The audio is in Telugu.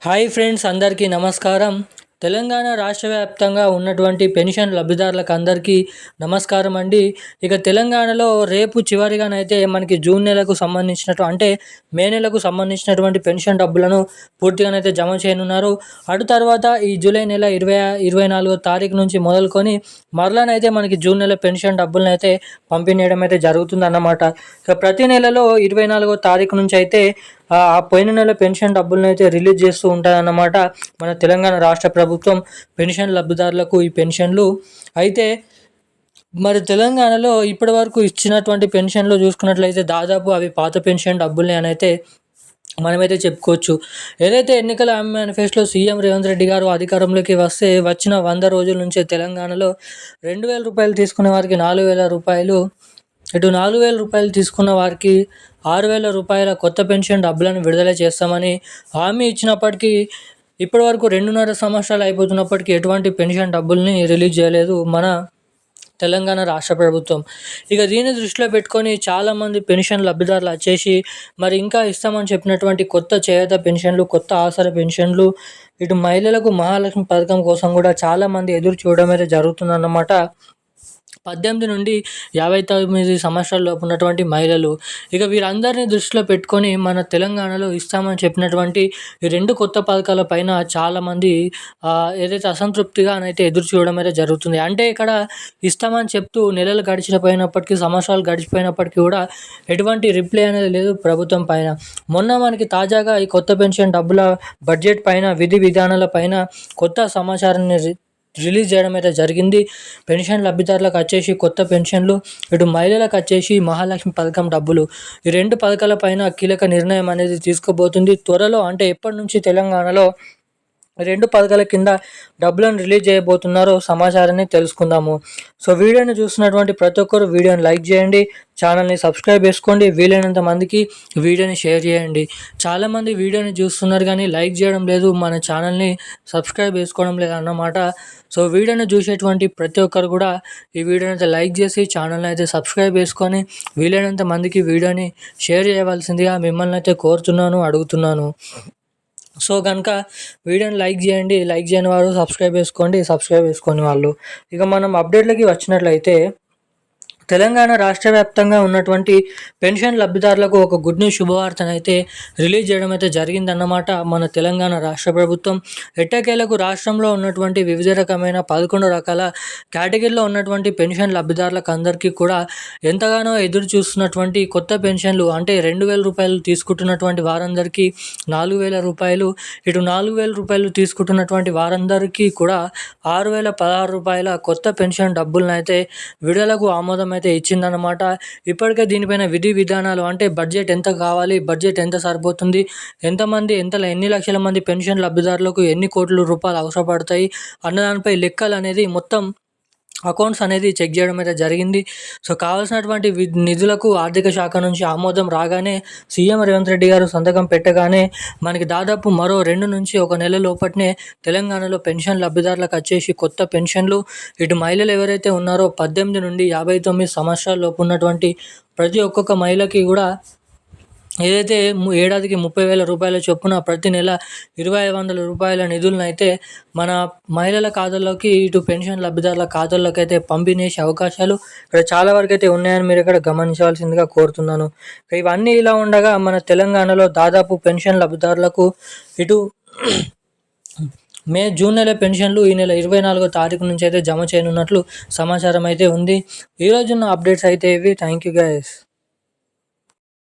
హాయ్ ఫ్రెండ్స్, అందరికీ నమస్కారం. తెలంగాణ రాష్ట్ర వ్యాప్తంగా ఉన్నటువంటి పెన్షన్ లబ్ధిదారులకు అందరికీ నమస్కారం అండి. ఇక తెలంగాణలో రేపు చివరిగానైతే మనకి జూన్ నెలకు అంటే మే నెలకు సంబంధించినటువంటి పెన్షన్ డబ్బులను పూర్తిగానైతే జమ చేయనున్నారు. అటు తర్వాత ఈ జూలై నెల 24వ తారీఖు నుంచి మొదలుకొని మరలానైతే మనకి జూన్ నెల పెన్షన్ డబ్బులనైతే పంపిణీ చేయడం అయితే జరుగుతుందన్నమాట. ఇక ప్రతి నెలలో 24వ తారీఖు నుంచి అయితే ఆ పోయిన నెల పెన్షన్ డబ్బులను అయితే రిలీజ్ చేస్తూ ఉంటారన్నమాట మన తెలంగాణ రాష్ట్ర ప్రభుత్వం పెన్షన్ లబ్ధిదారులకు ఈ పెన్షన్లు. అయితే మరి తెలంగాణలో ఇప్పటి వరకు ఇచ్చినటువంటి పెన్షన్లు చూసుకున్నట్లయితే దాదాపు అవి పాత పెన్షన్ డబ్బుల్ని అని అయితే మనమైతే చెప్పుకోవచ్చు. ఏదైతే ఎన్నికల మేనిఫెస్టోలో సీఎం రేవంత్ రెడ్డి గారు అధికారంలోకి వచ్చిన 100 రోజుల నుంచే తెలంగాణలో 2,000 రూపాయలు తీసుకునే వారికి 4,000 రూపాయలు, ఇటు 4,000 రూపాయలు తీసుకున్న వారికి 6,000 రూపాయల కొత్త పెన్షన్ డబ్బులను విడుదల చేస్తామని హామీ ఇచ్చినప్పటికీ ఇప్పటివరకు 2.5 సంవత్సరాలు అయిపోతున్నప్పటికీ ఎటువంటి పెన్షన్ డబ్బుల్ని రిలీజ్ చేయలేదు మన తెలంగాణ రాష్ట్ర ప్రభుత్వం. ఇక దీన్ని దృష్టిలో పెట్టుకొని చాలామంది పెన్షన్ లబ్ధిదారులు వచ్చేసి మరి ఇంకా ఇస్తామని చెప్పినటువంటి కొత్త చేయూత పెన్షన్లు, కొత్త ఆసరా పెన్షన్లు, ఇటు మహిళలకు మహాలక్ష్మి పథకం కోసం కూడా చాలామంది ఎదురు చూడడం అయితే జరుగుతుందన్నమాట. 18 నుండి 59 సంవత్సరాల లోపు ఉన్నటువంటి మహిళలు, ఇక వీరందరినీ దృష్టిలో పెట్టుకొని మన తెలంగాణలో ఇస్తామని చెప్పినటువంటి ఈ 2 కొత్త పథకాల పైన చాలామంది ఏదైతే అసంతృప్తిగానైతే ఎదురు చూడడం అయితే జరుగుతుంది. అంటే ఇక్కడ ఇస్తామని చెప్తూ నెలలు గడిచిపోయినప్పటికీ, సంవత్సరాలు గడిచిపోయినప్పటికీ కూడా ఎటువంటి రిప్లై అనేది లేదు ప్రభుత్వం పైన. మొన్న మనకి తాజాగా ఈ కొత్త పెన్షన్ డబ్బుల బడ్జెట్ పైన, విధి విధానాల పైన కొత్త సమాచారాన్ని రిలీజ్ చేయడం అయితే జరిగింది. పెన్షన్ లబ్ధిదారులకు వచ్చేసి కొత్త పెన్షన్లు, ఇటు మహిళలకు వచ్చేసి మహాలక్ష్మి పథకం డబ్బులు, ఈ 2 పథకాల పైన కీలక నిర్ణయం అనేది తీసుకోబోతుంది త్వరలో. అంటే ఎప్పటి నుంచి తెలంగాణలో 2 పథకాల కింద డబ్బులను రిలీజ్ చేయబోతున్నారో సమాచారాన్ని తెలుసుకుందాము. సో వీడియోని చూస్తున్నటువంటి ప్రతి ఒక్కరు వీడియోని లైక్ చేయండి, ఛానల్ని సబ్స్క్రైబ్ చేసుకోండి, వీలైనంత మందికి వీడియోని షేర్ చేయండి. చాలామంది వీడియోని చూస్తున్నారు కానీ లైక్ చేయడం లేదు, మన ఛానల్ని సబ్స్క్రైబ్ చేసుకోవడం లేదు అన్నమాట. సో వీడియోని చూసేటువంటి ప్రతి ఒక్కరు కూడా ఈ వీడియోని అయితే లైక్ చేసి ఛానల్ని అయితే సబ్స్క్రైబ్ చేసుకొని వీలైనంత మందికి వీడియోని షేర్ చేయవలసిందిగా మిమ్మల్ని అయితే కోరుతున్నాను, అడుగుతున్నాను. సో కనుక వీడియోని లైక్ చేయండి, లైక్ చేయని వారు సబ్స్క్రైబ్ చేసుకోండి, సబ్స్క్రైబ్ చేసుకొని వాళ్ళు. ఇక మనం అప్డేట్లకి వచ్చినట్లయితే తెలంగాణ రాష్ట్ర వ్యాప్తంగా ఉన్నటువంటి పెన్షన్ లబ్ధిదారులకు ఒక గుడ్ న్యూస్ శుభవార్తనైతే రిలీజ్ చేయడం అయితే జరిగిందన్నమాట మన తెలంగాణ రాష్ట్ర ప్రభుత్వం. ఎట్టకేలకు రాష్ట్రంలో ఉన్నటువంటి వివిధ రకమైన 11 రకాల కేటగిరీలో ఉన్నటువంటి పెన్షన్ లబ్ధిదారులకు అందరికీ కూడా ఎంతగానో ఎదురు చూస్తున్నటువంటి కొత్త పెన్షన్లు, అంటే 2,000 రూపాయలు తీసుకుంటున్నటువంటి వారందరికీ 4,000 రూపాయలు, ఇటు 4,000 రూపాయలు తీసుకుంటున్నటువంటి వారందరికీ కూడా 6,016 రూపాయల కొత్త పెన్షన్ డబ్బులను అయితే విడుదలకు ఆమోదం అయితే ఇచ్చిందనమాట. ఇప్పటికే దీనిపైన విధి విధానాలు, అంటే బడ్జెట్ ఎంత కావాలి, బడ్జెట్ ఎంత సరిపోతుంది, ఎన్ని లక్షల మంది పెన్షన్ లబ్ధిదారులకు ఎన్ని కోట్ల రూపాయలు అవసరపడతాయి అన్నదానిపై లెక్కలు అనేది మొత్తం అకౌంట్స్ అనేది చెక్ చేయడం అయితే జరిగింది. సో కావాల్సినటువంటి నిధులకు ఆర్థిక శాఖ నుంచి ఆమోదం రాగానే, సీఎం రేవంత్ రెడ్డి గారు సంతకం పెట్టగానే మనకి దాదాపు మరో 2 నుంచి 1 నెల లోపట్నే తెలంగాణలో పెన్షన్ లబ్ధిదారులకు వచ్చేసి కొత్త పెన్షన్లు, ఇటు మహిళలు ఎవరైతే ఉన్నారో 18 నుండి 59 సంవత్సరాల లోపు ఉన్నటువంటి ప్రతి ఒక్కొక్క మహిళకి కూడా ఏదైతే ఏడాదికి 30,000 రూపాయల చొప్పున ప్రతి నెల 2,500 రూపాయల నిధులను అయితే మన మహిళల ఖాతాల్లోకి, ఇటు పెన్షన్ లబ్ధిదారుల ఖాతాల్లోకి అయితే పంపిణీ చేసే అవకాశాలు ఇక్కడ చాలా వరకు అయితే ఉన్నాయని మీరు ఇక్కడ గమనించవలసిందిగా కోరుతున్నాను. ఇవన్నీ ఇలా ఉండగా మన తెలంగాణలో దాదాపు పెన్షన్ లబ్ధిదారులకు ఇటు జూన్ నెల పెన్షన్లు ఈ నెల 24వ తారీఖు నుంచి అయితే జమ చేయనున్నట్లు సమాచారం అయితే ఉంది. ఈరోజున్న అప్డేట్స్ అయితే ఇవి. Thank you guys.